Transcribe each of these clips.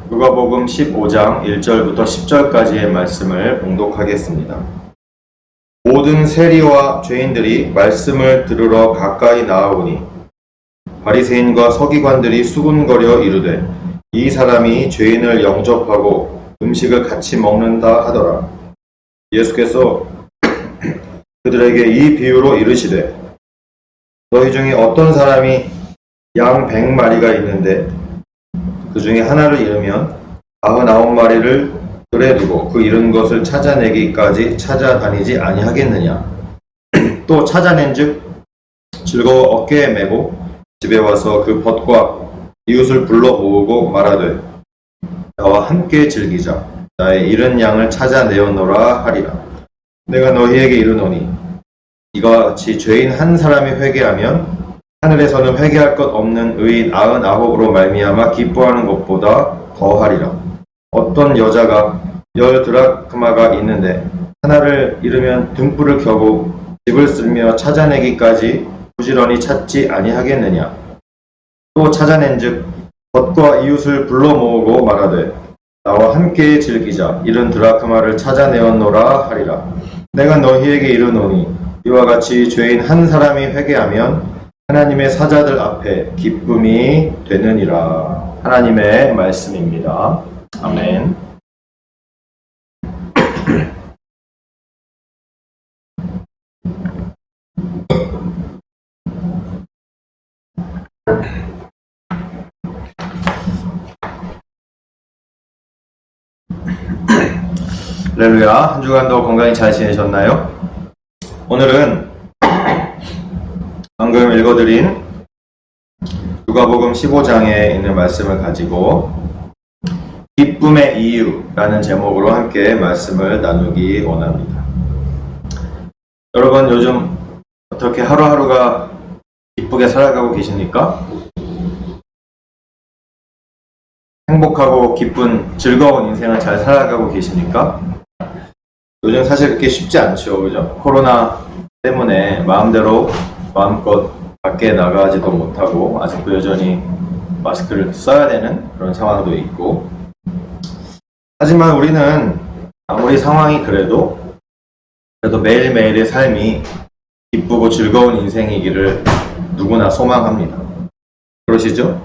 누가복음 15장 1절부터 10절까지의 말씀을 봉독하겠습니다. 모든 세리와 죄인들이 말씀을 들으러 가까이 나아오니 바리새인과 서기관들이 수군거려 이르되 이 사람이 죄인을 영접하고 음식을 같이 먹는다 하더라. 예수께서 그들에게 이 비유로 이르시되 너희 중에 어떤 사람이 양 100마리가 있는데 그 중에 하나를 잃으면 99마리를 들에 두고 그 잃은 것을 찾아내기까지 찾아다니지 아니하겠느냐. 또 찾아낸 즉 즐거워 어깨에 메고 집에 와서 그 벗과 이웃을 불러 모으고 말하되 나와 함께 즐기자. 나의 잃은 양을 찾아내었노라 하리라. 내가 너희에게 이르노니 이와 같이 죄인 한 사람이 회개하면 하늘에서는 회개할 것 없는 의인 99으로 말미암아 기뻐하는 것보다 더하리라. 어떤 여자가 10드라크마가 있는데 하나를 잃으면 등불을 켜고 집을 쓸며 찾아내기까지 부지런히 찾지 아니하겠느냐. 또 찾아낸 즉 벗과 이웃을 불러 모으고 말하되 나와 함께 즐기자. 잃은 드라크마를 찾아내었노라 하리라. 내가 너희에게 이르노니 이와 같이 죄인 한 사람이 회개하면 하나님의 사자들 앞에 기쁨이 되느니라. 하나님의 말씀입니다. 아멘. 할렐루야. 한 주간도 건강히 잘 지내셨나요? 오늘은 방금 읽어드린 누가복음 15장에 있는 말씀을 가지고 기쁨의 이유라는 제목으로 함께 말씀을 나누기 원합니다. 여러분 요즘 어떻게 하루하루가 기쁘게 살아가고 계십니까? 행복하고 기쁜 즐거운 인생을 잘 살아가고 계십니까? 요즘 사실 그렇게 쉽지 않죠. 그죠? 코로나 때문에 마음대로 마음껏 밖에 나가지도 못하고 아직도 여전히 마스크를 써야 되는 그런 상황도 있고, 하지만 우리는 아무리 상황이 그래도 매일매일의 삶이 기쁘고 즐거운 인생이기를 누구나 소망합니다. 그러시죠?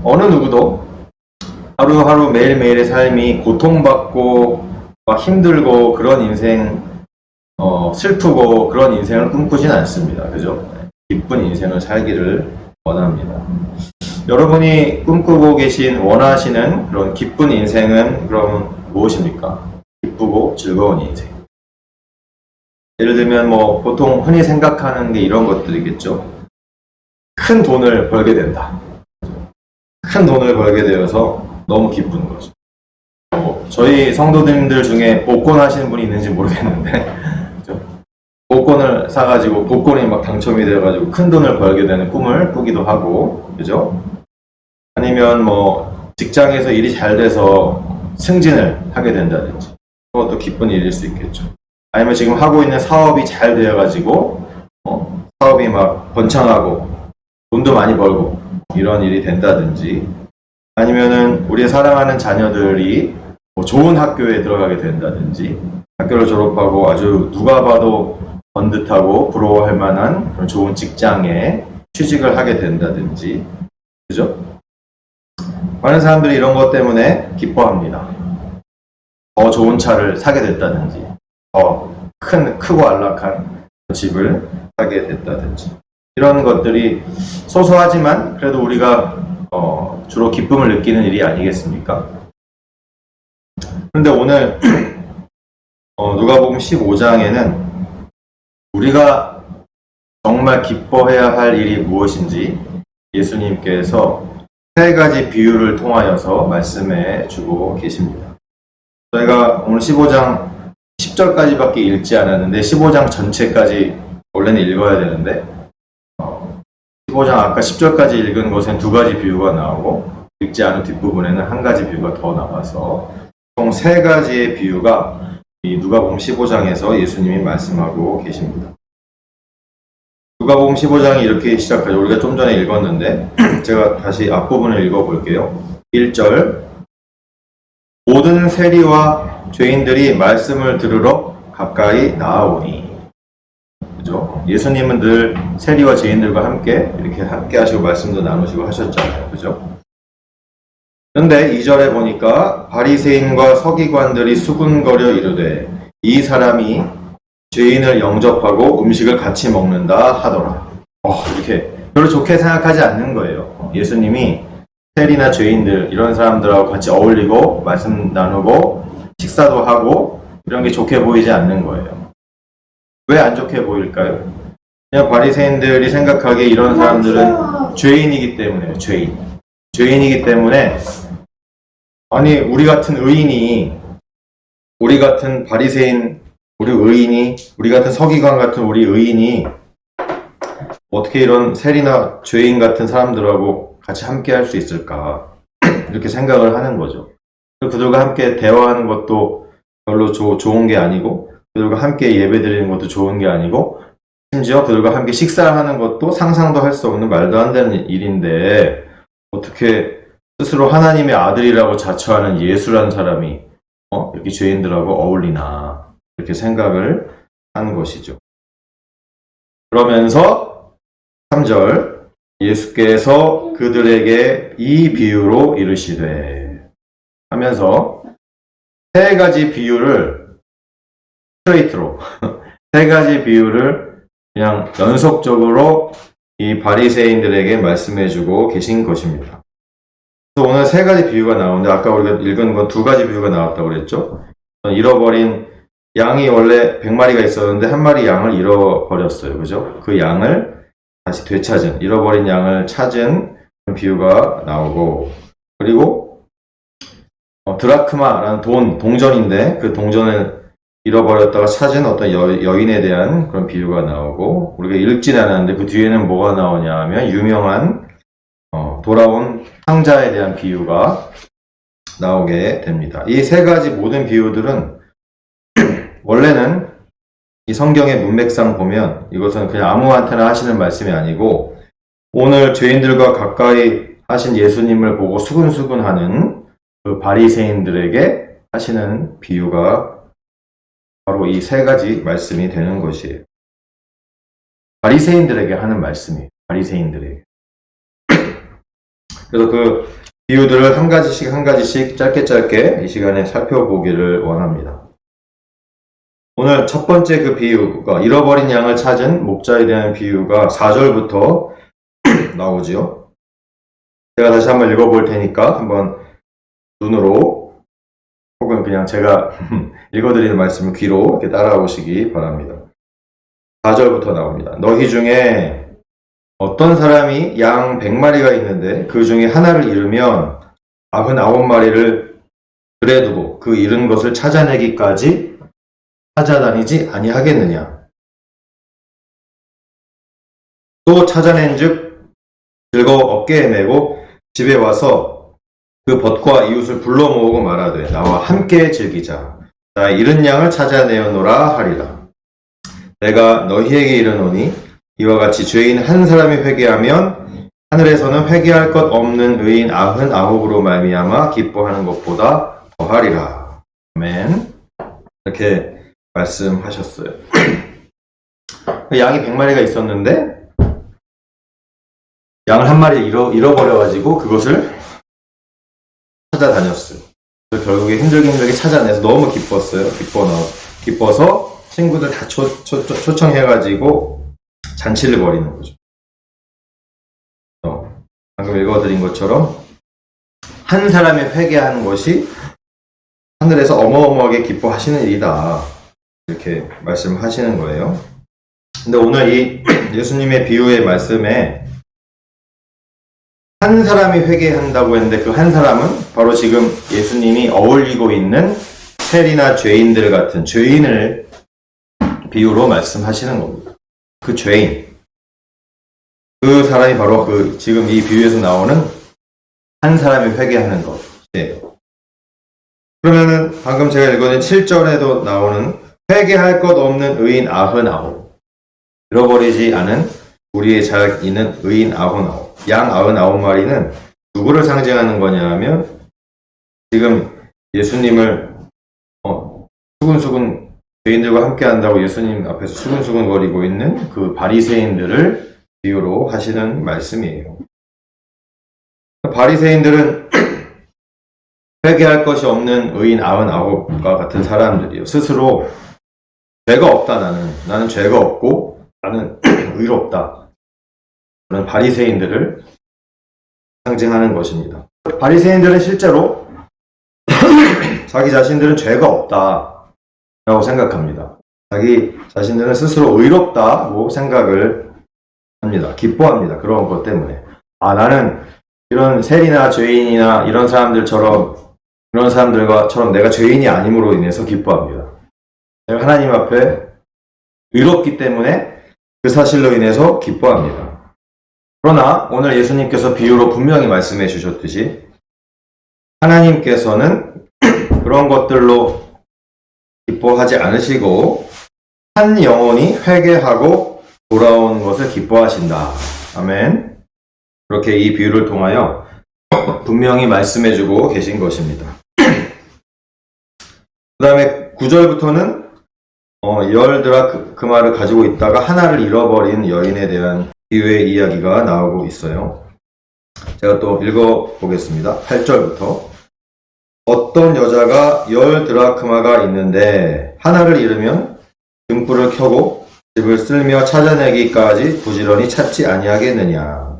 어느 누구도 하루하루 매일매일의 삶이 고통받고 막 힘들고 그런 인생, 슬프고 그런 인생을 꿈꾸진 않습니다. 그죠? 기쁜 인생을 살기를 원합니다. 여러분이 꿈꾸고 계신, 원하시는 그런 기쁜 인생은 그럼 무엇입니까? 기쁘고 즐거운 인생. 예를 들면 보통 흔히 생각하는 게 이런 것들이겠죠. 큰 돈을 벌게 된다. 큰 돈을 벌게 되어서 너무 기쁜 거죠. 저희 성도님들 중에 복권 하시는 분이 있는지 모르겠는데 복권을 사가지고 복권이 막 당첨이 되어가지고 큰 돈을 벌게 되는 꿈을 꾸기도 하고, 그죠? 아니면 직장에서 일이 잘 돼서 승진을 하게 된다든지, 그것도 기쁜 일일 수 있겠죠. 아니면 지금 하고 있는 사업이 잘 되어가지고 사업이 막 번창하고 돈도 많이 벌고 이런 일이 된다든지, 아니면은 우리의 사랑하는 자녀들이 좋은 학교에 들어가게 된다든지, 학교를 졸업하고 아주 누가 봐도 번듯하고 부러워할 만한 그런 좋은 직장에 취직을 하게 된다든지, 그죠? 많은 사람들이 이런 것 때문에 기뻐합니다. 더 좋은 차를 사게 됐다든지, 더 크고 안락한 집을 사게 됐다든지, 이런 것들이 소소하지만 그래도 우리가 주로 기쁨을 느끼는 일이 아니겠습니까? 그런데 오늘 누가복음 15장에는 우리가 정말 기뻐해야 할 일이 무엇인지 예수님께서 세 가지 비유를 통하여서 말씀해 주고 계십니다. 저희가 오늘 15장 10절까지밖에 읽지 않았는데 15장 전체까지 원래는 읽어야 되는데 15장 아까 10절까지 읽은 것엔 두 가지 비유가 나오고 읽지 않은 뒷부분에는 한 가지 비유가 더 나와서 총 세 가지의 비유가 이 누가복음 15장에서 예수님이 말씀하고 계십니다. 누가복음 15장이 이렇게 시작하죠. 우리가 좀 전에 읽었는데 제가 다시 앞부분을 읽어볼게요. 1절 모든 세리와 죄인들이 말씀을 들으러 가까이 나아오니. 그죠? 예수님은 늘 세리와 죄인들과 함께 이렇게 함께 하시고 말씀도 나누시고 하셨잖아요. 그죠? 그런데 2절에 보니까 바리새인과 서기관들이 수군거려 이르되 이 사람이 죄인을 영접하고 음식을 같이 먹는다 하더라. 이렇게 별로 좋게 생각하지 않는 거예요. 예수님이 세리나 죄인들 이런 사람들하고 같이 어울리고 말씀 나누고 식사도 하고 이런 게 좋게 보이지 않는 거예요. 왜 안 좋게 보일까요? 그냥 바리새인들이 생각하기에 이런 사람들은 죄인이기 때문에요. 죄인이기 때문에 아니 우리 같은 의인이 우리 같은 바리새인 우리 의인이 우리 같은 서기관 같은 우리 의인이 어떻게 이런 세리나 죄인 같은 사람들하고 같이 함께 할 수 있을까 이렇게 생각을 하는 거죠. 그들과 함께 대화하는 것도 별로 좋은 게 아니고 그들과 함께 예배드리는 것도 좋은 게 아니고 심지어 그들과 함께 식사를 하는 것도 상상도 할 수 없는 말도 안 되는 일인데 어떻게 스스로 하나님의 아들이라고 자처하는 예수라는 사람이 이렇게 죄인들하고 어울리나 이렇게 생각을 하는 것이죠. 그러면서 3절 예수께서 그들에게 이 비유로 이르시되 하면서 세 가지 비유를 스트레이트로 세 가지 비유를 그냥 연속적으로 이 바리새인들에게 말씀해주고 계신 것입니다. 그래서 오늘 세 가지 비유가 나오는데 아까 우리가 읽은 건 두 가지 비유가 나왔다고 그랬죠. 잃어버린 양이 원래 100마리가 있었는데 한 마리 양을 잃어버렸어요. 그죠? 그 양을 다시 되찾은 잃어버린 양을 찾은 비유가 나오고 그리고 드라크마라는 동전인데 그 동전을 잃어버렸다가 찾은 어떤 여인에 대한 그런 비유가 나오고 우리가 읽진 않았는데 그 뒤에는 뭐가 나오냐 하면 유명한 돌아온 상자에 대한 비유가 나오게 됩니다. 이 세 가지 모든 비유들은 원래는 이 성경의 문맥상 보면 이것은 그냥 아무한테나 하시는 말씀이 아니고 오늘 죄인들과 가까이 하신 예수님을 보고 수근수근하는 그 바리새인들에게 하시는 비유가 바로 이 세 가지 말씀이 되는 것이에요. 바리새인들에게 하는 말씀이에요. 바리새인들에게. 그래서 그 비유들을 한 가지씩 짧게 이 시간에 살펴보기를 원합니다. 오늘 첫 번째 그 비유가 잃어버린 양을 찾은 목자에 대한 비유가 4절부터 나오지요. 제가 다시 한번 읽어볼 테니까 한번 눈으로 혹은 그냥 제가 읽어드리는 말씀을 귀로 이렇게 따라오시기 바랍니다. 4절부터 나옵니다. 너희 중에 어떤 사람이 양 100마리가 있는데 그 중에 하나를 잃으면 99마리를 들에 두고 그 잃은 것을 찾아내기까지 찾아다니지 아니하겠느냐. 또 찾아낸즉 즐거워 어깨에 메고 집에 와서 그 벗과 이웃을 불러 모으고 말하되 나와 함께 즐기자. 나 잃은 양을 찾아내어노라 하리라. 내가 너희에게 이르노니 이와 같이 죄인 한 사람이 회개하면 하늘에서는 회개할 것 없는 의인 99으로 말미암아 기뻐하는 것보다 더하리라. 아멘. 이렇게 말씀하셨어요. 양이 100마리가 있었는데 양을 한 마리 잃어버려가지고 그것을 찾아다녔어요. 결국에 힘들게 찾아내서 너무 기뻤어요. 기뻐서 친구들 다 초청해가지고 잔치를 벌이는 거죠. 방금 읽어드린 것처럼 한 사람이 회개하는 것이 하늘에서 어마어마하게 기뻐하시는 일이다. 이렇게 말씀하시는 거예요. 근데 오늘 이 예수님의 비유의 말씀에 한 사람이 회개한다고 했는데 그 한 사람은 바로 지금 예수님이 어울리고 있는 세리나 죄인들 같은 죄인을 비유로 말씀하시는 겁니다. 그 죄인. 그 사람이 바로 그 지금 이 비유에서 나오는 한 사람이 회개하는 것이에요. 그러면은 방금 제가 읽어낸 7절에도 나오는 회개할 것 없는 의인 99. 잃어버리지 않은 우리의 잘 있는 의인 99, 양 99마리는 누구를 상징하는 거냐 하면 지금 예수님을 수근수근 죄인들과 함께 한다고 예수님 앞에서 수근수근 거리고 있는 그 바리새인들을 비유로 하시는 말씀이에요. 바리새인들은 회개할 것이 없는 의인 99과 같은 사람들이에요. 스스로 죄가 없다 나는 죄가 없고 나는 의롭다. 그런 바리새인들을 상징하는 것입니다. 바리새인들은 실제로 자기 자신들은 죄가 없다라고 생각합니다. 자기 자신들은 스스로 의롭다고 생각을 합니다. 기뻐합니다. 그런 것 때문에. 나는 이런 세리나 죄인이나 이런 사람들처럼 내가 죄인이 아님으로 인해서 기뻐합니다. 내가 하나님 앞에 의롭기 때문에 그 사실로 인해서 기뻐합니다. 그러나 오늘 예수님께서 비유로 분명히 말씀해 주셨듯이 하나님께서는 그런 것들로 기뻐하지 않으시고 한 영혼이 회개하고 돌아온 것을 기뻐하신다. 아멘. 그렇게 이 비유를 통하여 분명히 말씀해 주고 계신 것입니다. 그 다음에 9절부터는 드라크마를 가지고 있다가 하나를 잃어버린 여인에 대한 비유의 이야기가 나오고 있어요. 제가 또 읽어보겠습니다. 8절부터 어떤 여자가 10드라크마가 있는데 하나를 잃으면 등불을 켜고 집을 쓸며 찾아내기까지 부지런히 찾지 아니하겠느냐.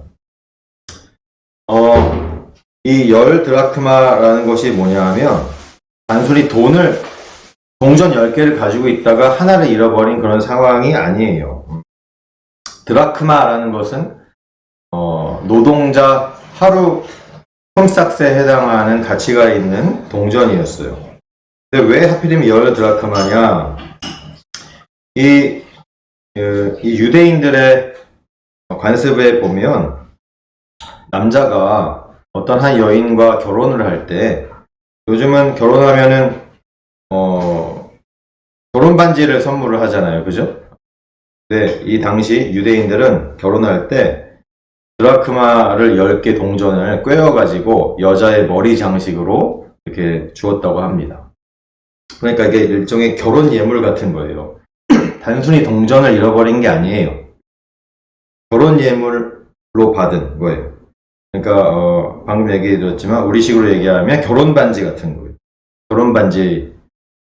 이 10드라크마라는 것이 뭐냐 하면 단순히 동전 10개를 가지고 있다가 하나를 잃어버린 그런 상황이 아니에요. 드라크마라는 것은 노동자 하루 홈삭스에 해당하는 가치가 있는 동전이었어요. 근데 왜 하필이면 10드라크마냐? 이 유대인들의 관습에 보면 남자가 어떤 한 여인과 결혼을 할 때 요즘은 결혼하면은 결혼 반지를 선물을 하잖아요. 그죠? 근데 이 당시 유대인들은 결혼할 때 드라크마를 10개 동전을 꿰어가지고 여자의 머리 장식으로 이렇게 주었다고 합니다. 그러니까 이게 일종의 결혼 예물 같은 거예요. 단순히 동전을 잃어버린 게 아니에요. 결혼 예물로 받은 거예요. 그러니까 방금 얘기해 드렸지만 우리식으로 얘기하면 결혼 반지 같은 거예요. 결혼 반지.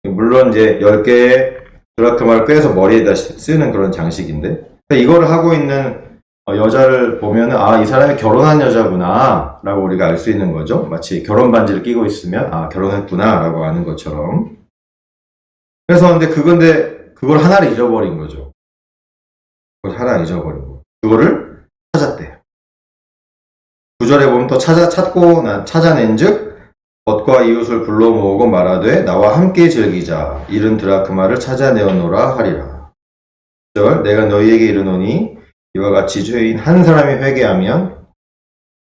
물론 이제 10개의 드라크마를 꿰서 머리에다 쓰는 그런 장식인데 이거를 하고 있는 여자를 보면은 이 사람이 결혼한 여자구나 라고 우리가 알 수 있는 거죠. 마치 결혼 반지를 끼고 있으면 결혼했구나 라고 아는 것처럼. 그래서 근데 그걸 하나를 잊어버린 거죠. 그걸 하나 잊어버린 거. 그거를 찾았대요. 9절에 보면 또 찾아낸 즉 벗과 이웃을 불러 모으고 말하되 나와 함께 즐기자. 잃은 드라크마를 찾아내었노라 하리라. 9절 내가 너희에게 이르노니 이와 같이 죄인 한 사람이 회개하면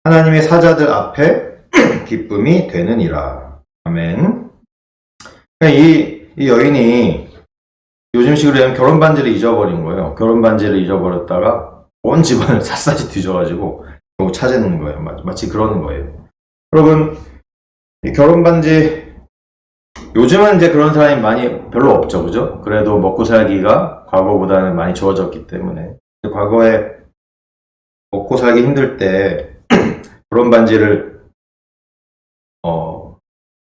하나님의 사자들 앞에 기쁨이 되느니라. 아멘. 이 여인이 요즘식으로 하면 결혼 반지를 잊어버린 거예요. 결혼 반지를 잊어버렸다가 온 집안을 샅샅이 뒤져가지고 결국 찾는 거예요. 마치 그러는 거예요. 여러분, 이 결혼 반지 요즘은 이제 그런 사람이 별로 없죠, 그죠? 그래도 먹고 살기가 과거보다는 많이 좋아졌기 때문에 과거에 먹고 살기 힘들 때 결혼 반지를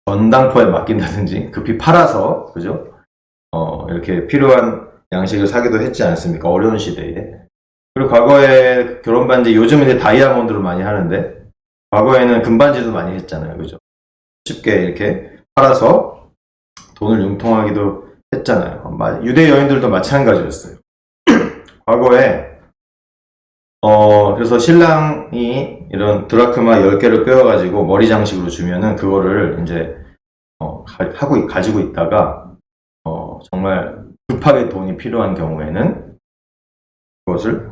전당포에 맡긴다든지 급히 팔아서 그죠? 이렇게 필요한 양식을 사기도 했지 않습니까? 어려운 시대에. 그리고 과거에 결혼 반지 요즘은 이제 다이아몬드로 많이 하는데 과거에는 금반지도 많이 했잖아요, 그죠? 쉽게 이렇게 팔아서 돈을 융통하기도 했잖아요. 유대 여인들도 마찬가지였어요. 과거에 그래서 신랑이 이런 드라크마 10개를 꿰어가지고 머리 장식으로 주면은 그거를 이제 가지고 있다가 정말 급하게 돈이 필요한 경우에는 그것을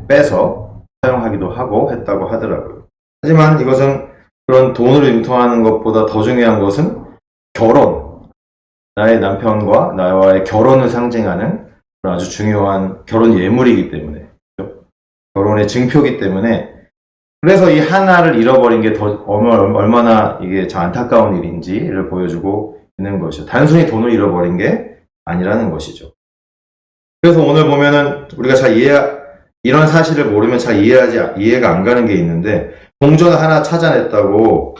빼서 사용하기도 하고 했다고 하더라고요. 하지만 이것은 그런 돈을 융통하는 것보다 더 중요한 것은 결혼. 나의 남편과 나와의 결혼을 상징하는 아주 중요한 결혼 예물이기 때문에 결혼의 증표기 때문에 그래서 이 하나를 잃어버린 게 더 얼마나 이게 참 안타까운 일인지를 보여주고 있는 것이죠. 단순히 돈을 잃어버린 게 아니라는 것이죠. 그래서 오늘 보면은 우리가 잘 이런 사실을 모르면 잘 이해가 안 가는 게 있는데 동전 하나 찾아냈다고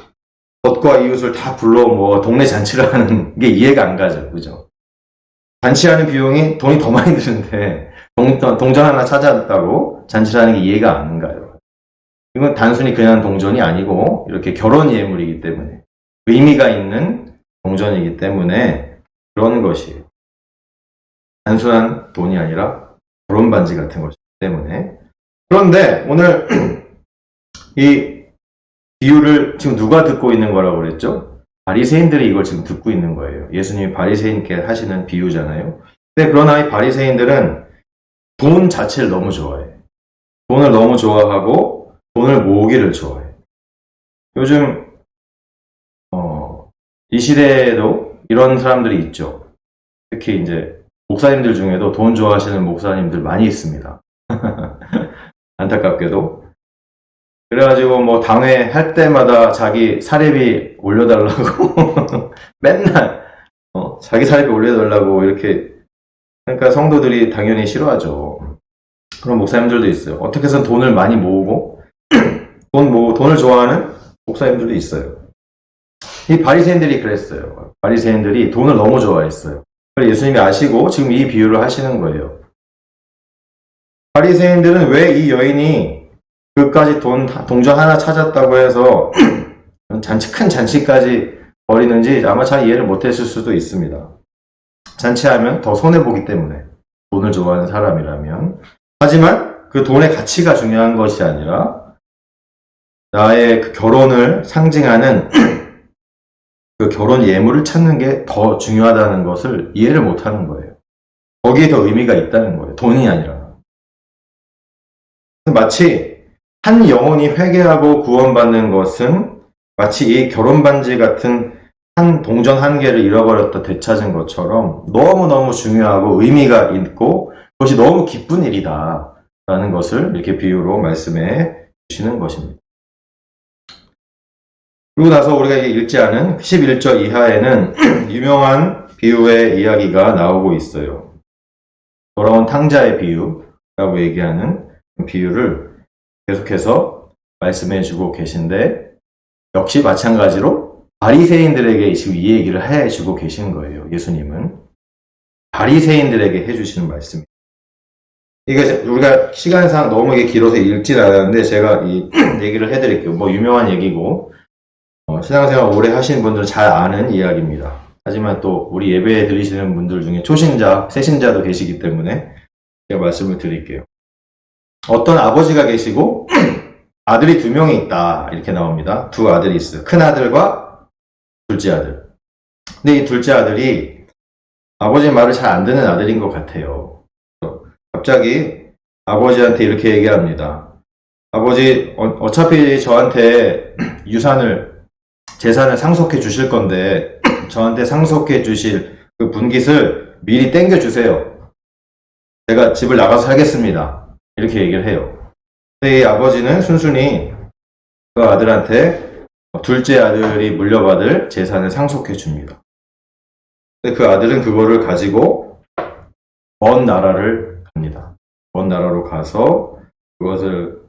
겉과 이웃을 다 불러 뭐 동네 잔치를 하는 게 이해가 안 가죠. 그죠? 잔치하는 비용이 돈이 더 많이 드는데 동전 하나 찾아냈다고 잔치를 하는 게 이해가 안 가요. 이건 단순히 그냥 동전이 아니고 이렇게 결혼 예물이기 때문에 의미가 있는 동전이기 때문에 그런 것이에요. 단순한 돈이 아니라 결혼 반지 같은 것이기 때문에. 그런데 오늘 이 비유를 지금 누가 듣고 있는 거라고 그랬죠? 바리새인들이 이걸 지금 듣고 있는 거예요. 예수님이 바리새인께 하시는 비유잖아요. 근데 그러나 이 바리새인들은 돈 자체를 너무 좋아해. 돈을 너무 좋아하고 돈을 모으기를 좋아해. 요즘 이 시대에도 이런 사람들이 있죠. 특히 이제 목사님들 중에도 돈 좋아하시는 목사님들 많이 있습니다. 안타깝게도. 그래가지고 뭐 당회 할 때마다 자기 사례비 올려달라고 맨날 자기 사례비 올려달라고 이렇게. 그러니까 성도들이 당연히 싫어하죠. 그런 목사님들도 있어요. 어떻게 해서 돈을 많이 모으고 돈을 좋아하는 목사님들도 있어요. 이 바리새인들이 그랬어요. 바리새인들이 돈을 너무 좋아했어요. 그래서 예수님이 아시고 지금 이 비유를 하시는 거예요. 바리새인들은 왜 이 여인이 그까지 동전 하나 찾았다고 해서 큰 잔치까지 벌이는지 아마 잘 이해를 못했을 수도 있습니다. 잔치하면 더 손해보기 때문에, 돈을 좋아하는 사람이라면. 하지만 그 돈의 가치가 중요한 것이 아니라 나의 그 결혼을 상징하는 그 결혼 예물을 찾는 게 더 중요하다는 것을 이해를 못하는 거예요. 거기에 더 의미가 있다는 거예요. 돈이 아니라. 마치 한 영혼이 회개하고 구원받는 것은 마치 이 결혼 반지 같은 한 동전 한 개를 잃어버렸다 되찾은 것처럼 너무너무 중요하고 의미가 있고 그것이 너무 기쁜 일이다 라는 것을 이렇게 비유로 말씀해 주시는 것입니다. 그리고 나서 우리가 읽지 않은 11절 이하에는 유명한 비유의 이야기가 나오고 있어요. 돌아온 탕자의 비유라고 얘기하는 비유를 계속해서 말씀해 주고 계신데 역시 마찬가지로 바리새인들에게 지금 이 얘기를 해 주고 계신 거예요. 예수님은 바리새인들에게 해 주시는 말씀입니다. 이게 우리가 시간상 너무 길어서 읽진 않았는데 제가 이 얘기를 해드릴게요. 뭐 유명한 얘기고 신앙생활 오래 하신 분들은 잘 아는 이야기입니다. 하지만 또 우리 예배 드리시는 분들 중에 초신자, 새신자도 계시기 때문에 제가 말씀을 드릴게요. 어떤 아버지가 계시고 아들이 2명이 있다 이렇게 나옵니다. 2 아들이 있어요. 큰 아들과 둘째 아들. 근데 이 둘째 아들이 아버지 말을 잘 안 듣는 아들인 것 같아요. 갑자기 아버지한테 이렇게 얘기합니다. 아버지 어차피 저한테 재산을 상속해 주실 건데 저한테 상속해 주실 그 분깃을 미리 땡겨 주세요. 제가 집을 나가서 살겠습니다. 이렇게 얘기를 해요. 근데 이 아버지는 순순히 그 아들한테 둘째 아들이 물려받을 재산을 상속해 줍니다. 근데 그 아들은 그거를 가지고 먼 나라를 갑니다. 먼 나라로 가서 그것을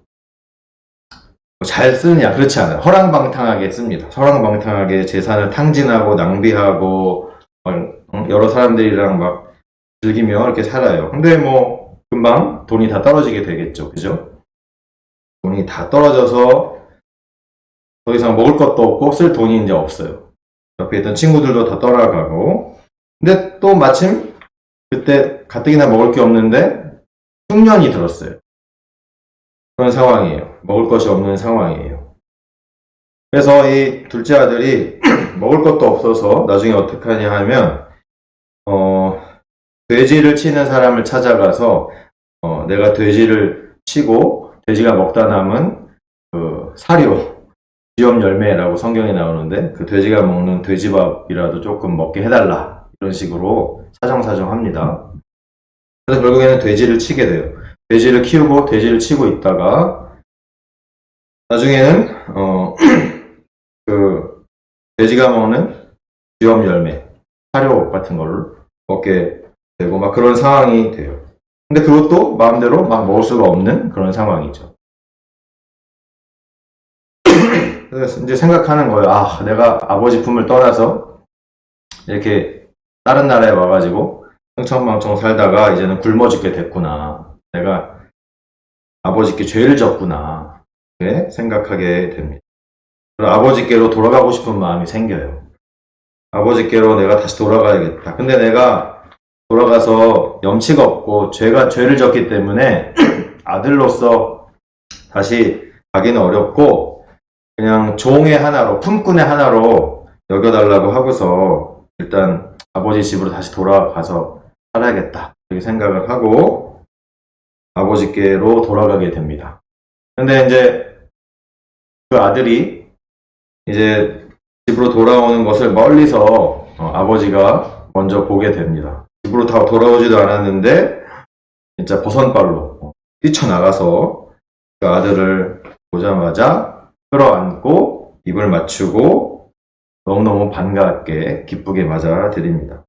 잘 쓰느냐? 그렇지 않아요. 허랑방탕하게 씁니다. 허랑방탕하게 재산을 탕진하고 낭비하고 여러 사람들이랑 막 즐기며 이렇게 살아요. 근데 뭐 금방 돈이 다 떨어지게 되겠죠. 그죠? 돈이 다 떨어져서 더 이상 먹을 것도 없고 쓸 돈이 이제 없어요. 옆에 있던 친구들도 다 떠나가고. 근데 또 마침 그때 가뜩이나 먹을 게 없는데 흉년이 들었어요. 그런 상황이에요. 먹을 것이 없는 상황이에요. 그래서 이 둘째 아들이 먹을 것도 없어서 나중에 어떻게 하냐 하면 돼지를 치는 사람을 찾아가서 내가 돼지를 치고 돼지가 먹다 남은 그 사료, 지엄 열매라고 성경에 나오는데 그 돼지가 먹는 돼지밥이라도 조금 먹게 해달라 이런 식으로 사정사정합니다. 그래서 결국에는 돼지를 치게 돼요. 돼지를 키우고 돼지를 치고 있다가 나중에는 그 돼지가 먹는 쥐엄 열매, 사료 같은 거를 먹게 되고 막 그런 상황이 돼요. 근데 그것도 마음대로 막 먹을 수가 없는 그런 상황이죠. 그래서 이제 생각하는 거예요. 아, 내가 아버지 품을 떠나서 이렇게 다른 나라에 와가지고 흥청망청 살다가 이제는 굶어 죽게 됐구나. 내가 아버지께 죄를 졌구나. 이렇게 생각하게 됩니다. 그리고 아버지께로 돌아가고 싶은 마음이 생겨요. 아버지께로 내가 다시 돌아가야겠다. 근데 내가 돌아가서 염치가 없고 죄를 졌기 때문에 아들로서 다시 가기는 어렵고 그냥 종의 하나로, 품꾼의 하나로 여겨달라고 하고서 일단 아버지 집으로 다시 돌아가서 살아야겠다. 이렇게 생각을 하고 아버지께로 돌아가게 됩니다. 근데 이제 그 아들이 이제 집으로 돌아오는 것을 멀리서 아버지가 먼저 보게 됩니다. 집으로 다 돌아오지도 않았는데 진짜 버선발로 뛰쳐나가서 그 아들을 보자마자 끌어안고 입을 맞추고 너무너무 반갑게 기쁘게 맞아드립니다.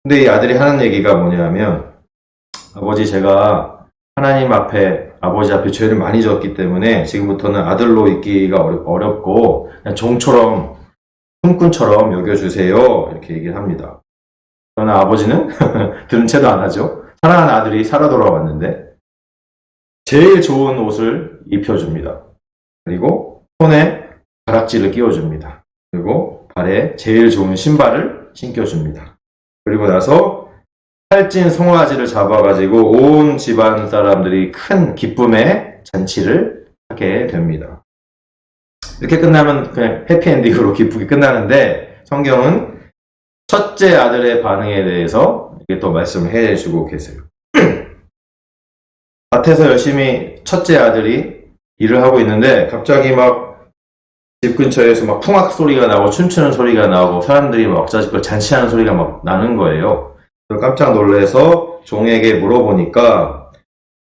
근데 이 아들이 하는 얘기가 뭐냐면 아버지 제가 하나님 앞에 아버지 앞에 죄를 많이 졌기 때문에 지금부터는 아들로 있기가 어렵고 그냥 종처럼 품꾼처럼 여겨주세요 이렇게 얘기를 합니다. 그러나 아버지는 들은 채도 안 하죠. 사랑하는 아들이 살아 돌아왔는데 제일 좋은 옷을 입혀줍니다. 그리고 손에 가락지를 끼워줍니다. 그리고 발에 제일 좋은 신발을 신겨줍니다. 그리고 나서 살찐 송아지를 잡아가지고 온 집안 사람들이 큰 기쁨의 잔치를 하게 됩니다. 이렇게 끝나면 그냥 해피엔딩으로 기쁘게 끝나는데 성경은 첫째 아들의 반응에 대해서 이렇게 또 말씀을 해주고 계세요. 밭에서 열심히 첫째 아들이 일을 하고 있는데 갑자기 막 집 근처에서 막 풍악 소리가 나고 춤추는 소리가 나고 사람들이 막 왁자지껄 잔치하는 소리가 막 나는 거예요. 그래서 깜짝 놀라서 종에게 물어보니까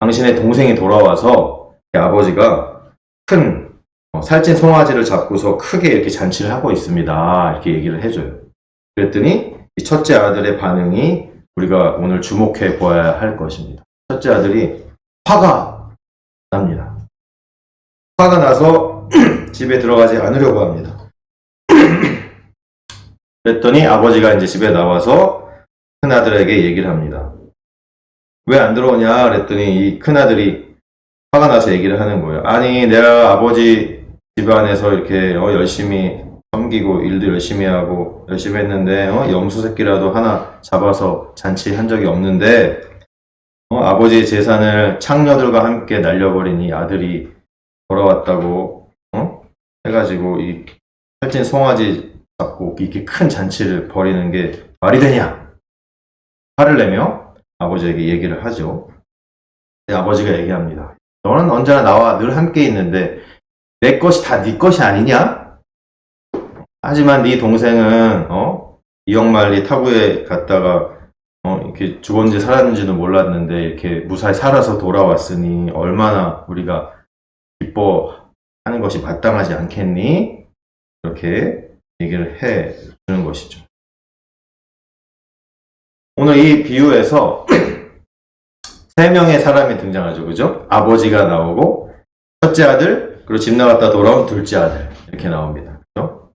당신의 동생이 돌아와서 아버지가 큰 살찐 송아지를 잡고서 크게 이렇게 잔치를 하고 있습니다. 이렇게 얘기를 해줘요. 그랬더니 이 첫째 아들의 반응이 우리가 오늘 주목해 보아야 할 것입니다. 첫째 아들이 화가 납니다. 화가 나서 집에 들어가지 않으려고 합니다. 그랬더니 아버지가 이제 집에 나와서 큰아들에게 얘기를 합니다. 왜 안 들어오냐 그랬더니 이 큰아들이 화가 나서 얘기를 하는 거예요. 아니 내가 아버지 집안에서 이렇게 열심히 섬기고 일도 열심히 하고 열심히 했는데 염소 새끼라도 하나 잡아서 잔치한 적이 없는데 아버지의 재산을 창녀들과 함께 날려버린 이 아들이 돌아왔다고 해가지고 이 살찐 송아지 잡고 이렇게 큰 잔치를 벌이는 게 말이 되냐? 화를 내며 아버지에게 얘기를 하죠. 아버지가 얘기합니다. 너는 언제나 나와 늘 함께 있는데 내 것이 다 네 것이 아니냐? 하지만 네 동생은 이역만리 타구에 갔다가 이렇게 죽었는지 살았는지도 몰랐는데 이렇게 무사히 살아서 돌아왔으니 얼마나 우리가 기뻐하는 것이 마땅하지 않겠니? 이렇게 얘기를 해 주는 것이죠. 오늘 이 비유에서 세 명의 사람이 등장하죠. 그죠? 아버지가 나오고 첫째 아들, 그리고 집 나갔다 돌아온 둘째 아들 이렇게 나옵니다. 그죠?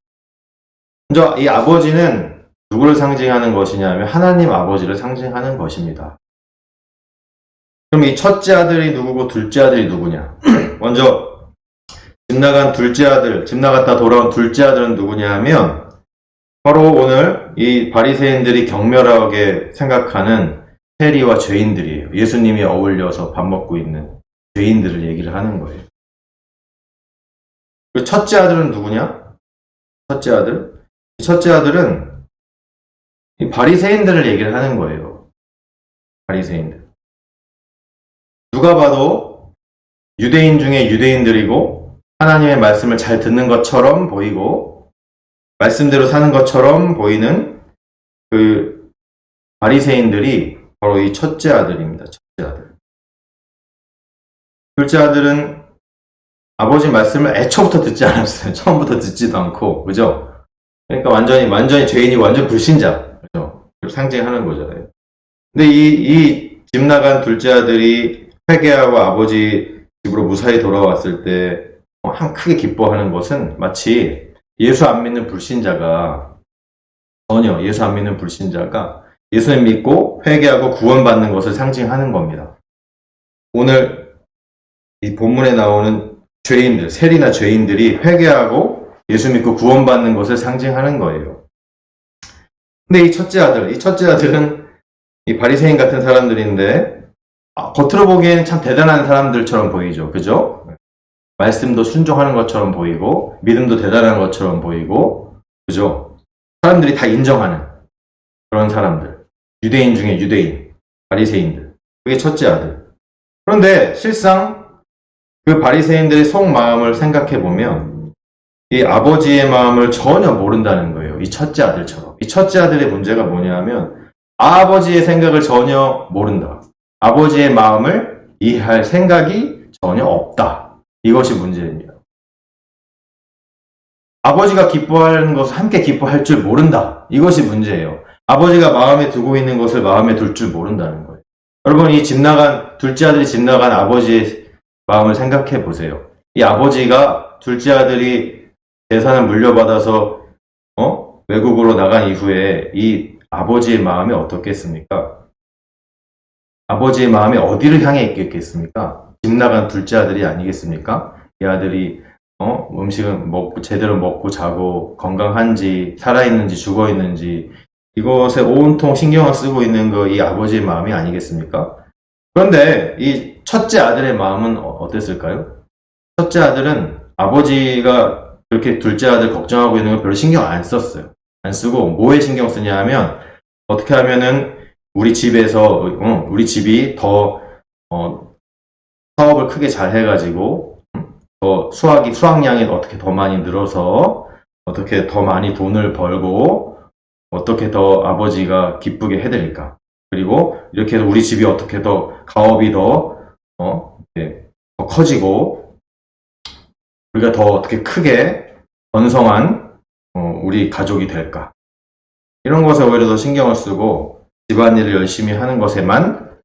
먼저 이 아버지는 누구를 상징하는 것이냐면 하나님 아버지를 상징하는 것입니다. 그럼 이 첫째 아들이 누구고 둘째 아들이 누구냐? 먼저 집 나간 둘째 아들, 집 나갔다 돌아온 둘째 아들은 누구냐 하면 바로 오늘 이 바리새인들이 경멸하게 생각하는 세리와 죄인들이에요. 예수님이 어울려서 밥 먹고 있는 죄인들을 얘기를 하는 거예요. 그 첫째 아들은 누구냐? 첫째 아들? 첫째 아들은 이 바리새인들을 얘기를 하는 거예요. 바리새인들. 누가 봐도 유대인 중에 유대인들이고 하나님의 말씀을 잘 듣는 것처럼 보이고 말씀대로 사는 것처럼 보이는 그 바리새인들이 바로 이 첫째 아들입니다. 첫째 아들. 둘째 아들은 아버지 말씀을 애초부터 듣지 않았어요. 처음부터 듣지도 않고, 그죠? 그러니까 완전히 죄인이 완전 불신자, 그죠? 상징하는 거잖아요. 근데 이 집 나간 둘째 아들이 회개하고 아버지 집으로 무사히 돌아왔을 때 크게 기뻐하는 것은 마치 예수 안 믿는 불신자가 예수 안 믿는 불신자가 예수님 믿고 회개하고 구원받는 것을 상징하는 겁니다. 오늘 이 본문에 나오는 죄인들, 세리나 죄인들이 회개하고 예수 믿고 구원받는 것을 상징하는 거예요. 근데 이 첫째 아들은 이 바리새인 같은 사람들인데 겉으로 보기에는 참 대단한 사람들처럼 보이죠. 그죠? 말씀도 순종하는 것처럼 보이고 믿음도 대단한 것처럼 보이고, 그죠? 사람들이 다 인정하는 그런 사람들. 유대인 중에 유대인, 바리새인들. 그게 첫째 아들. 그런데 실상 그 바리새인들의 속마음을 생각해 보면 이 아버지의 마음을 전혀 모른다는 거예요. 이 첫째 아들처럼. 이 첫째 아들의 문제가 뭐냐면 아버지의 생각을 전혀 모른다. 아버지의 마음을 이해할 생각이 전혀 없다. 이것이 문제입니다. 아버지가 기뻐하는 것을 함께 기뻐할 줄 모른다. 이것이 문제예요. 아버지가 마음에 두고 있는 것을 마음에 둘 줄 모른다는 거예요. 여러분, 둘째 아들이 집 나간 아버지의 마음을 생각해 보세요. 이 아버지가 둘째 아들이 재산을 물려받아서 외국으로 나간 이후에 이 아버지의 마음이 어떻겠습니까? 아버지의 마음이 어디를 향해 있겠습니까? 집 나간 둘째 아들이 아니겠습니까? 이 아들이 음식을 제대로 먹고 자고 건강한지 살아있는지 죽어있는지 이것에 온통 신경을 쓰고 있는 이 아버지의 마음이 아니겠습니까? 그런데 이 첫째 아들의 마음은 어땠을까요? 첫째 아들은 아버지가 그렇게 둘째 아들 걱정하고 있는 걸 별로 신경 안 썼어요. 안 쓰고 뭐에 신경 쓰냐 하면 어떻게 하면은 우리 집이 더 사업을 크게 잘 해가지고 더 수확량이 어떻게 더 많이 늘어서 어떻게 더 많이 돈을 벌고 어떻게 더 아버지가 기쁘게 해드릴까. 그리고 이렇게 해서 우리 집이 어떻게 더 가업이 더 커지고 우리가 더 어떻게 크게 번성한 우리 가족이 될까. 이런 것에 오히려 더 신경을 쓰고 집안일을 열심히 하는 것에만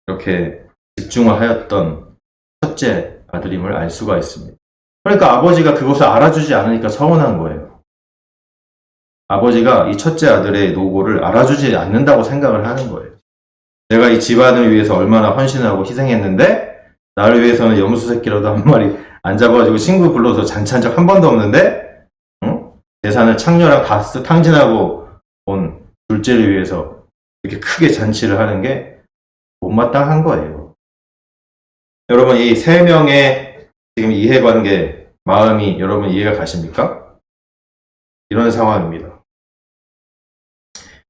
이렇게 집중을 하였던 첫째 아들임을 알 수가 있습니다. 그러니까 아버지가 그것을 알아주지 않으니까 서운한 거예요. 아버지가 이 첫째 아들의 노고를 알아주지 않는다고 생각을 하는 거예요. 내가 이 집안을 위해서 얼마나 헌신하고 희생했는데 나를 위해서는 염소 새끼라도 한 마리 안 잡아가지고 친구 불러서 잔치한 적 한 번도 없는데 재산을 창녀랑 다 탕진하고 온 둘째를 위해서 이렇게 크게 잔치를 하는 게 못마땅한 거예요. 여러분, 이 세 명의 지금 이해관계, 마음이 여러분 이해가 가십니까? 이런 상황입니다.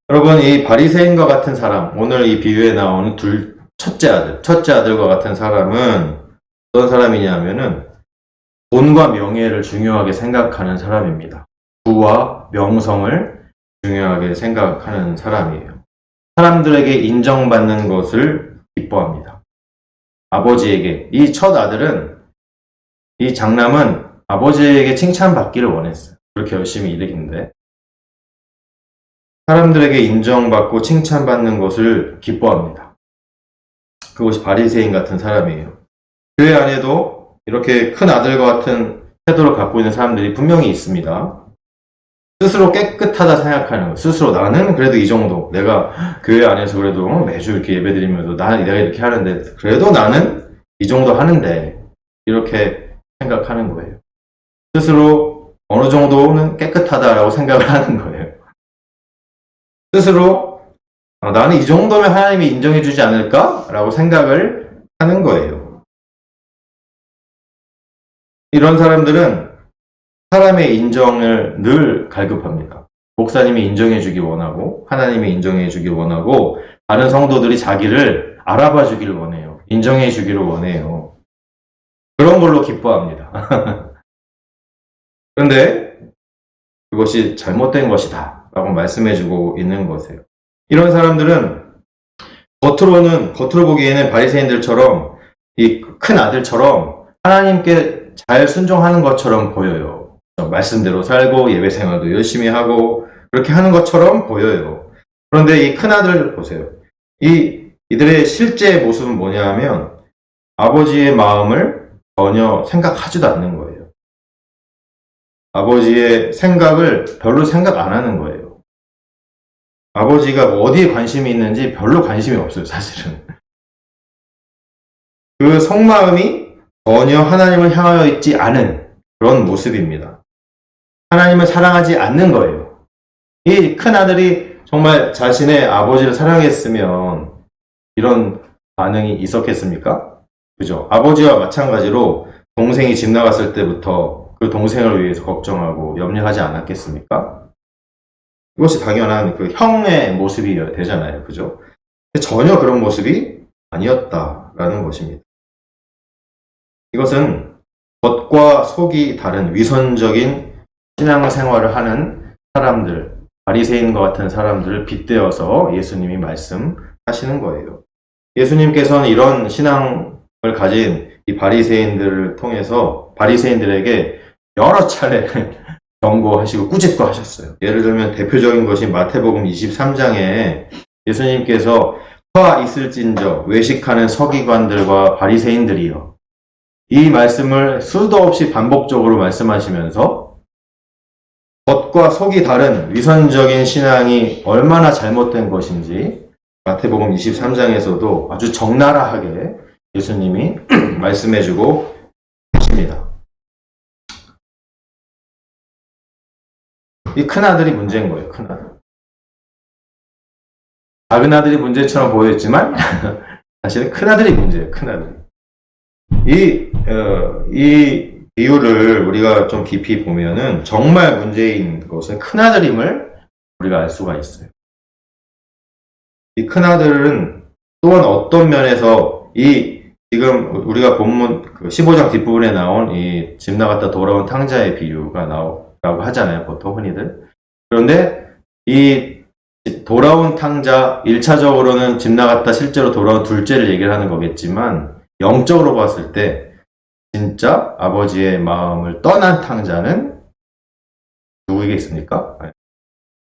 여러분, 이 바리새인과 같은 사람, 오늘 이 비유에 나오는 첫째 아들과 같은 사람은 어떤 사람이냐 하면은 돈과 명예를 중요하게 생각하는 사람입니다. 부와 명성을 중요하게 생각하는 사람이에요. 사람들에게 인정받는 것을 기뻐합니다. 아버지에게, 이 첫 아들은, 이 장남은 아버지에게 칭찬받기를 원했어요. 그렇게 열심히 일했는데 사람들에게 인정받고 칭찬받는 것을 기뻐합니다. 그것이 바리새인 같은 사람이에요. 교회 안에도 이렇게 큰 아들과 같은 태도를 갖고 있는 사람들이 분명히 있습니다. 스스로 깨끗하다 생각하는 거. 스스로 나는 그래도 이 정도. 내가 교회 안에서 그래도 매주 이렇게 예배드리면서 내가 이렇게 하는데 그래도 나는 이 정도 하는데 이렇게 생각하는 거예요. 스스로 어느 정도는 깨끗하다라고 생각을 하는 거예요. 스스로 나는 이 정도면 하나님이 인정해 주지 않을까? 라고 생각을 하는 거예요. 이런 사람들은 사람의 인정을 늘 갈급합니다. 목사님이 인정해 주기 원하고 하나님이 인정해 주기 원하고 다른 성도들이 자기를 알아봐 주기를 원해요. 인정해 주기를 원해요. 그런 걸로 기뻐합니다. 그런데 그것이 잘못된 것이다 라고 말씀해 주고 있는 것이에요. 이런 사람들은 겉으로 보기에는 바리새인들처럼 이 큰 아들처럼 하나님께 잘 순종하는 것처럼 보여요. 말씀대로 살고 예배 생활도 열심히 하고 그렇게 하는 것처럼 보여요. 그런데 이 큰 아들 보세요. 이들의 실제 모습은 뭐냐 하면 아버지의 마음을 전혀 생각하지도 않는 거예요. 아버지의 생각을 별로 생각 안 하는 거예요. 아버지가 어디에 관심이 있는지 별로 관심이 없어요, 사실은. 그 속마음이 전혀 하나님을 향하여 있지 않은 그런 모습입니다. 하나님을 사랑하지 않는 거예요. 이 큰 아들이 정말 자신의 아버지를 사랑했으면 이런 반응이 있었겠습니까? 그죠? 아버지와 마찬가지로 동생이 집 나갔을 때부터 그 동생을 위해서 걱정하고 염려하지 않았겠습니까? 이것이 당연한 그 형의 모습이 되잖아요. 그죠? 전혀 그런 모습이 아니었다라는 것입니다. 이것은 겉과 속이 다른 위선적인 신앙생활을 하는 사람들, 바리새인과 같은 사람들을 빗대어서 예수님이 말씀하시는 거예요. 예수님께서는 이런 신앙을 가진 이 바리새인들을 통해서 바리새인들에게 여러 차례 경고하시고 꾸짖고 하셨어요. 예를 들면 대표적인 것이 마태복음 23장에 예수님께서 화 있을진저 외식하는 서기관들과 바리새인들이여, 이 말씀을 수도 없이 반복적으로 말씀하시면서 겉과 속이 다른 위선적인 신앙이 얼마나 잘못된 것인지 마태복음 23장에서도 아주 적나라하게 예수님이 말씀해주고 계십니다. 이 큰아들이 문제인 거예요. 큰아들. 작은 아들이 문제처럼 보였지만 사실은 큰아들이 문제예요. 큰아들. 이 비유를 우리가 좀 깊이 보면은 정말 문제인 것은 큰아들임을 우리가 알 수가 있어요. 이 큰아들은 또한 어떤 면에서 지금 우리가 본문 15장 뒷부분에 나온 이 집 나갔다 돌아온 탕자의 비유가 나오라고 하잖아요. 보통 흔히들. 그런데 이 돌아온 탕자 1차적으로는 집 나갔다 실제로 돌아온 둘째를 얘기를 하는 거겠지만 영적으로 봤을 때 진짜 아버지의 마음을 떠난 탕자는 누구이겠습니까?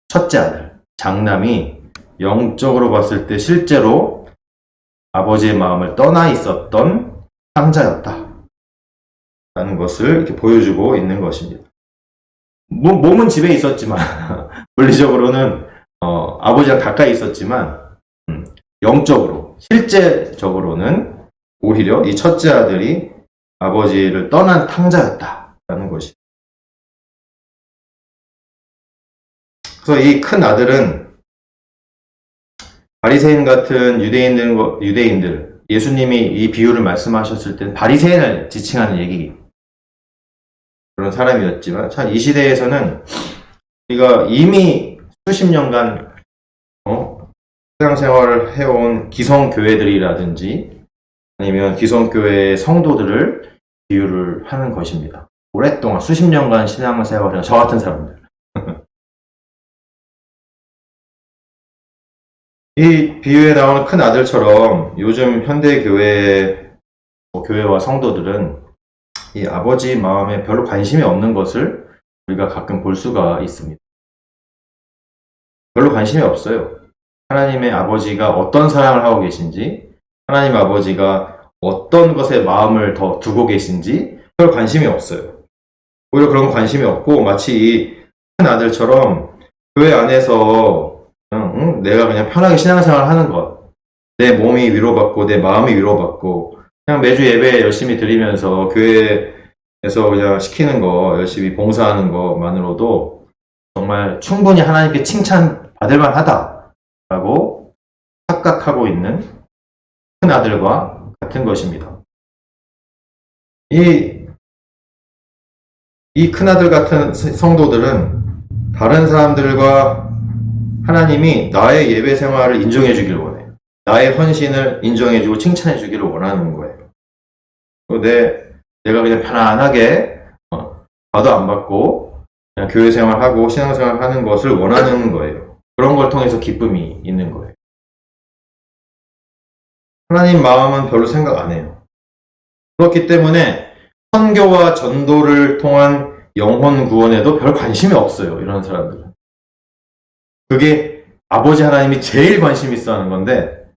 첫째 아들, 장남이 영적으로 봤을 때 실제로 아버지의 마음을 떠나 있었던 탕자였다 라는 것을 이렇게 보여주고 있는 것입니다. 몸은 집에 있었지만 물리적으로는 아버지랑 가까이 있었지만 영적으로, 실제적으로는 오히려 이 첫째 아들이 아버지를 떠난 탕자였다라는 것이. 그래서 이 큰 아들은 바리새인 같은 유대인들, 예수님이 이 비유를 말씀하셨을 때 바리새인을 지칭하는 얘기, 그런 사람이었지만 참 이 시대에서는 우리가 이미 수십 년간 신앙생활을 해온 기성교회들이라든지 아니면 기성교회의 성도들을 비유를 하는 것입니다. 오랫동안 수십 년간 신앙생활을 저 같은 사람들. 이 비유에 나오는 큰 아들처럼 요즘 현대 교회와 성도들은 이 아버지 마음에 별로 관심이 없는 것을 우리가 가끔 볼 수가 있습니다. 별로 관심이 없어요. 하나님의 아버지가 어떤 사랑을 하고 계신지, 하나님 아버지가 어떤 것에 마음을 더 두고 계신지 별 관심이 없어요. 오히려 그런 관심이 없고 마치 이 큰 아들처럼 교회 안에서 내가 그냥 편하게 신앙생활 하는 것, 내 몸이 위로받고 내 마음이 위로받고 그냥 매주 예배 열심히 드리면서 교회에서 그냥 시키는 거 열심히 봉사하는 것만으로도 정말 충분히 하나님께 칭찬받을 만하다라고 착각하고 있는 큰 아들과 같은 것입니다. 이 큰아들 같은 성도들은 다른 사람들과 하나님이 나의 예배 생활을 인정해 주기를 원해요. 나의 헌신을 인정해 주고 칭찬해 주기를 원하는 거예요. 내가 그냥 편안하게 봐도 안 받고 그냥 교회 생활하고 신앙생활 하는 것을 원하는 거예요. 그런 걸 통해서 기쁨이 있는 거예요. 하나님 마음은 별로 생각 안 해요. 그렇기 때문에 선교와 전도를 통한 영혼 구원에도 별 관심이 없어요. 이런 사람들은. 그게 아버지 하나님이 제일 관심 있어 하는 건데,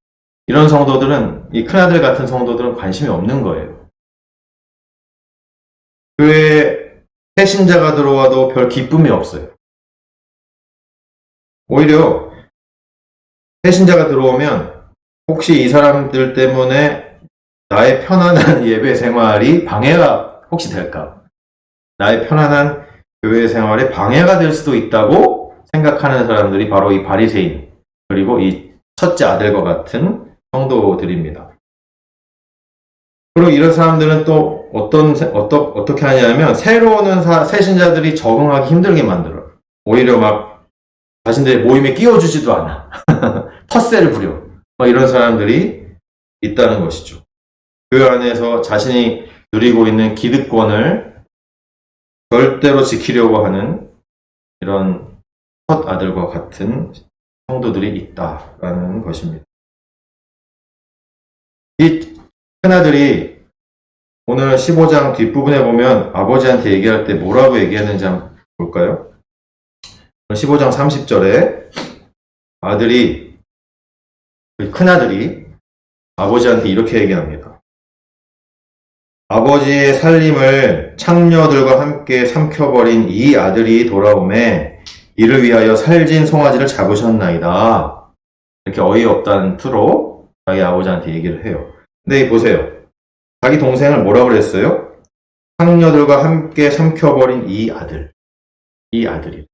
이런 성도들은, 이 큰아들 같은 성도들은 관심이 없는 거예요. 교회에 새 신자가 들어와도 별 기쁨이 없어요. 오히려 새 신자가 들어오면 혹시 이 사람들 때문에 나의 편안한 예배 생활이 방해가 혹시 될까? 나의 편안한 교회 생활에 방해가 될 수도 있다고 생각하는 사람들이 바로 이 바리새인, 그리고 이 첫째 아들과 같은 성도들입니다. 그리고 이런 사람들은 또 어떻게 하냐면, 새로운 새 신자들이 적응하기 힘들게 만들어요. 오히려 막 자신들의 모임에 끼워주지도 않아. 텃세를 부려. 이런 사람들이 있다는 것이죠. 그 안에서 자신이 누리고 있는 기득권을 절대로 지키려고 하는 이런 첫 아들과 같은 성도들이 있다라는 것입니다. 이 큰아들이 오늘 15장 뒷부분에 보면 아버지한테 얘기할 때 뭐라고 얘기했는지 한번 볼까요? 15장 30절에 아들이, 큰아들이 아버지한테 이렇게 얘기합니다. 아버지의 살림을 창녀들과 함께 삼켜버린 이 아들이 돌아오매 이를 위하여 살진 송아지를 잡으셨나이다. 이렇게 어이없다는 투로 자기 아버지한테 얘기를 해요. 근데 보세요. 자기 동생을 뭐라고 그랬어요? 창녀들과 함께 삼켜버린 이 아들. 이 아들이.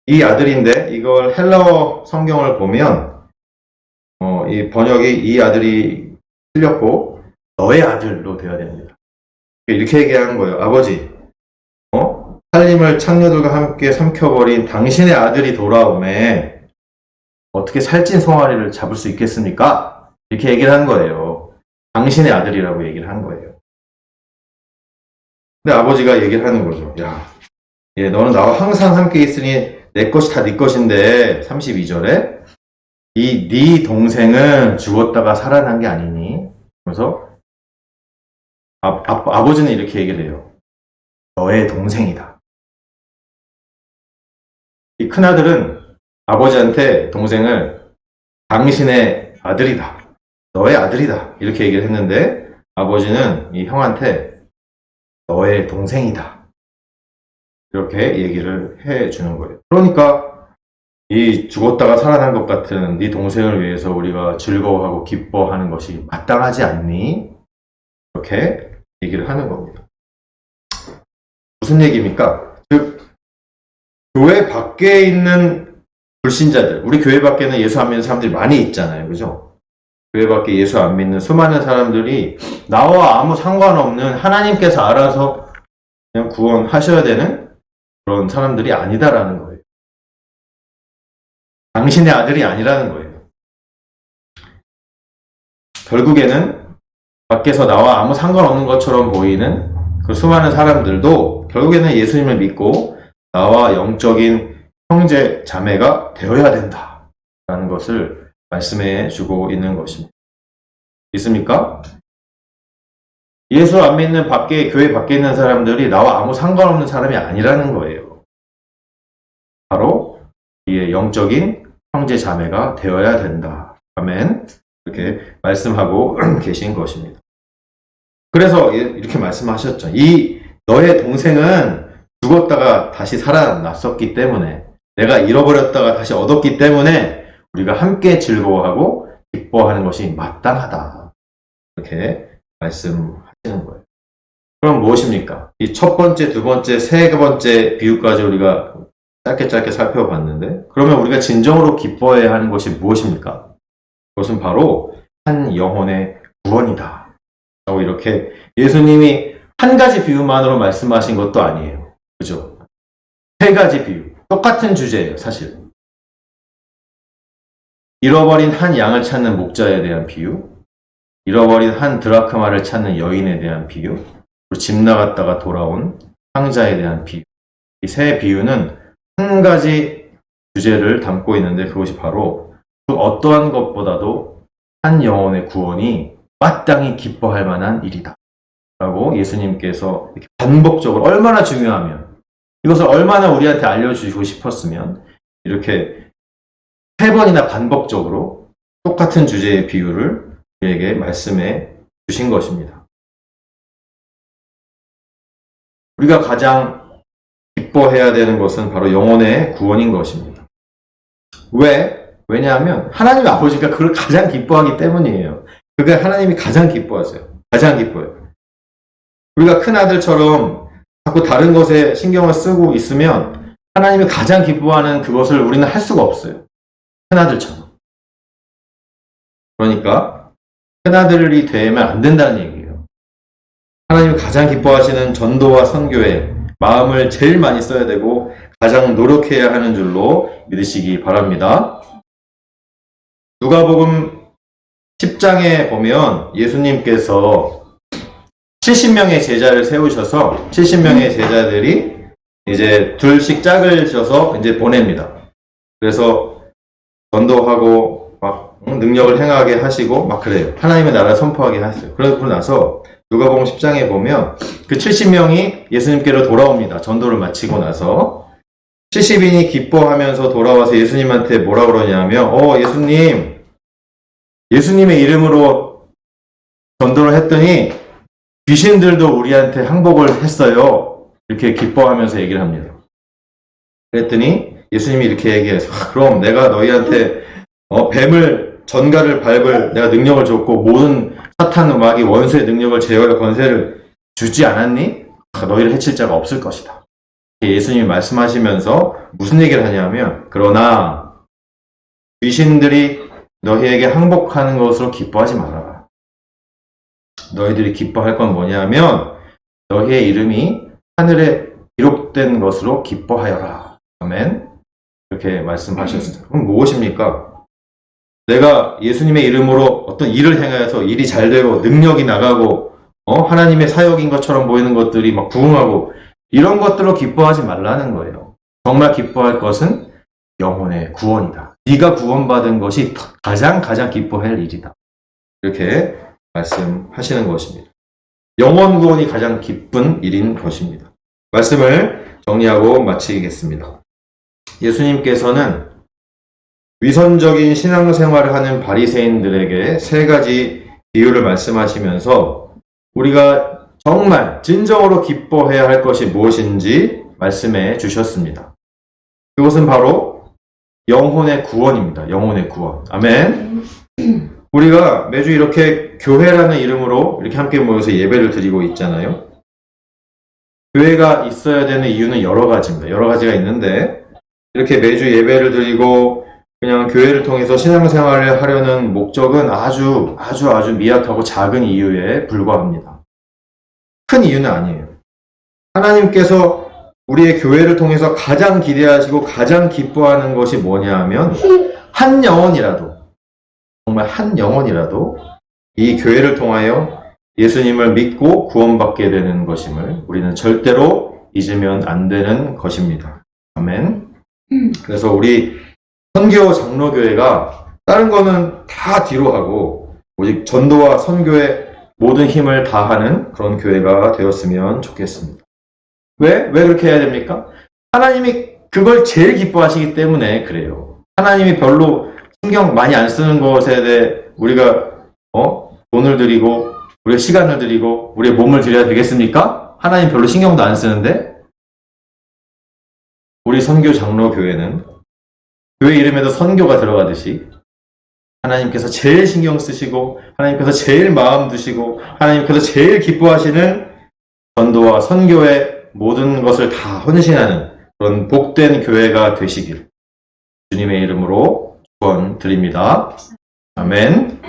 이 아들인데, 이걸 헬라어 성경을 보면 이 번역이 이 아들이 틀렸고 너의 아들로 되어야 됩니다. 이렇게 얘기하는 거예요. 아버지, 살림을 창녀들과 함께 삼켜버린 당신의 아들이 돌아오매 어떻게 살찐 송아리를 잡을 수 있겠습니까? 이렇게 얘기를 한 거예요. 당신의 아들이라고 얘기를 한 거예요. 근데 아버지가 얘기를 하는 거죠. 야, 너는 나와 항상 함께 있으니 내 것이 다 네 것인데, 32절에 네 동생은 죽었다가 살아난 게 아니니? 그래서 아버지는 이렇게 얘기를 해요. 너의 동생이다. 이 큰아들은 아버지한테 동생을 당신의 아들이다. 너의 아들이다. 이렇게 얘기를 했는데, 아버지는 이 형한테 너의 동생이다. 이렇게 얘기를 해주는 거예요. 그러니까 이 죽었다가 살아난 것 같은 네 동생을 위해서 우리가 즐거워하고 기뻐하는 것이 마땅하지 않니? 이렇게 얘기를 하는 겁니다. 무슨 얘기입니까? 즉, 교회 밖에 있는 불신자들, 우리 교회 밖에는 예수 안 믿는 사람들이 많이 있잖아요. 그죠? 교회 밖에 예수 안 믿는 수많은 사람들이 나와 아무 상관없는 하나님께서 알아서 그냥 구원하셔야 되는 그런 사람들이 아니다라는 거예요. 당신의 아들이 아니라는 거예요. 결국에는 밖에서 나와 아무 상관없는 것처럼 보이는 그 수많은 사람들도 결국에는 예수님을 믿고 나와 영적인 형제 자매가 되어야 된다라는 것을 말씀해 주고 있는 것입니다. 있습니까? 예수 안 믿는 교회 밖에 있는 사람들이 나와 아무 상관없는 사람이 아니라는 거예요. 바로 이의 영적인 형제 자매가 되어야 된다. 아멘. 이렇게 말씀하고 계신 것입니다. 그래서 이렇게 말씀하셨죠. 이 너의 동생은 죽었다가 다시 살아났었기 때문에, 내가 잃어버렸다가 다시 얻었기 때문에 우리가 함께 즐거워하고 기뻐하는 것이 마땅하다. 이렇게 말씀하시는 거예요. 그럼 무엇입니까? 이 첫 번째, 두 번째, 세 번째 비유까지 우리가 짧게 살펴봤는데, 그러면 우리가 진정으로 기뻐해야 하는 것이 무엇입니까? 그것은 바로 한 영혼의 구원이다. 라고 이렇게 예수님이 한 가지 비유만으로 말씀하신 것도 아니에요. 그죠? 세 가지 비유. 똑같은 주제예요, 사실. 잃어버린 한 양을 찾는 목자에 대한 비유, 잃어버린 한 드라크마를 찾는 여인에 대한 비유, 그리고 집 나갔다가 돌아온 황자에 대한 비유. 이 세 비유는 한 가지 주제를 담고 있는데, 그것이 바로 그 어떠한 것보다도 한 영혼의 구원이 마땅히 기뻐할 만한 일이다. 라고 예수님께서 이렇게 반복적으로 얼마나 중요하면 이것을 얼마나 우리한테 알려주고 싶었으면 이렇게 3번이나 반복적으로 똑같은 주제의 비유를 우리에게 말씀해 주신 것입니다. 우리가 가장 기뻐해야 되는 것은 바로 영혼의 구원인 것입니다. 왜냐하면 하나님 아버지가 그걸 가장 기뻐하기 때문이에요. 그러니까 하나님이 가장 기뻐하세요. 가장 기뻐해요. 우리가 큰아들처럼 자꾸 다른 것에 신경을 쓰고 있으면 하나님이 가장 기뻐하는 그것을 우리는 할 수가 없어요. 큰아들처럼. 그러니까 큰아들이 되면 안 된다는 얘기예요. 하나님이 가장 기뻐하시는 전도와 선교에 마음을 제일 많이 써야 되고 가장 노력해야 하는 줄로 믿으시기 바랍니다. 누가복음 10장에 보면 예수님께서 70명의 제자를 세우셔서 70명의 제자들이 이제 둘씩 짝을 져서 이제 보냅니다. 그래서 전도하고 막 능력을 행하게 하시고 막 그래요. 하나님의 나라를 선포하게 하세요. 그러고 나서 누가복음 10장에 보면 그 70명이 예수님께로 돌아옵니다. 전도를 마치고 나서 70인이 기뻐하면서 돌아와서 예수님한테 뭐라 그러냐면 예수님의 이름으로 전도를 했더니 귀신들도 우리한테 항복을 했어요. 이렇게 기뻐하면서 얘기를 합니다. 그랬더니 예수님이 이렇게 얘기해서 그럼 내가 너희한테 뱀을 전갈을 밟을 내가 능력을 줬고 모든 사탄 마귀 원수의 능력을 제어할 권세를 주지 않았니? 너희를 해칠 자가 없을 것이다. 예수님이 말씀하시면서 무슨 얘기를 하냐면 그러나 귀신들이 너희에게 항복하는 것으로 기뻐하지 말아라. 너희들이 기뻐할 건 뭐냐면 너희의 이름이 하늘에 기록된 것으로 기뻐하여라. 아멘. 이렇게 말씀하셨어요. 그럼 무엇입니까? 내가 예수님의 이름으로 어떤 일을 행하여서 일이 잘 되고 능력이 나가고 하나님의 사역인 것처럼 보이는 것들이 막 부흥하고 이런 것들로 기뻐하지 말라는 거예요. 정말 기뻐할 것은 영혼의 구원이다. 네가 구원받은 것이 가장 기뻐할 일이다. 이렇게 말씀하시는 것입니다. 영혼 구원이 가장 기쁜 일인 것입니다. 말씀을 정리하고 마치겠습니다. 예수님께서는 위선적인 신앙생활을 하는 바리새인들에게 3가지 비유를 말씀하시면서 우리가 정말 진정으로 기뻐해야 할 것이 무엇인지 말씀해 주셨습니다. 그것은 바로 영혼의 구원입니다. 영혼의 구원. 아멘. 우리가 매주 이렇게 교회라는 이름으로 이렇게 함께 모여서 예배를 드리고 있잖아요. 교회가 있어야 되는 이유는 여러 가지입니다. 여러 가지가 있는데 이렇게 매주 예배를 드리고 그냥 교회를 통해서 신앙생활을 하려는 목적은 아주 미약하고 작은 이유에 불과합니다. 큰 이유는 아니에요. 하나님께서 우리의 교회를 통해서 가장 기대하시고 가장 기뻐하는 것이 뭐냐 하면 한 영혼이라도 정말 한 영혼이라도 이 교회를 통하여 예수님을 믿고 구원받게 되는 것임을 우리는 절대로 잊으면 안 되는 것입니다. 아멘. 그래서 우리 선교 장로교회가 다른 거는 다 뒤로 하고 오직 전도와 선교에 모든 힘을 다하는 그런 교회가 되었으면 좋겠습니다. 왜 그렇게 해야 됩니까? 하나님이 그걸 제일 기뻐하시기 때문에 그래요. 하나님이 별로 신경 많이 안 쓰는 것에 대해 우리가 돈을 들이고 우리의 시간을 들이고 우리의 몸을 들여야 되겠습니까? 하나님 별로 신경도 안 쓰는데 우리 선교 장로 교회는 교회 이름에도 선교가 들어가듯이 하나님께서 제일 신경 쓰시고 하나님께서 제일 마음 두시고 하나님께서 제일 기뻐하시는 전도와 선교의 모든 것을 다 헌신하는 그런 복된 교회가 되시길 주님의 이름으로 축원드립니다. 아멘.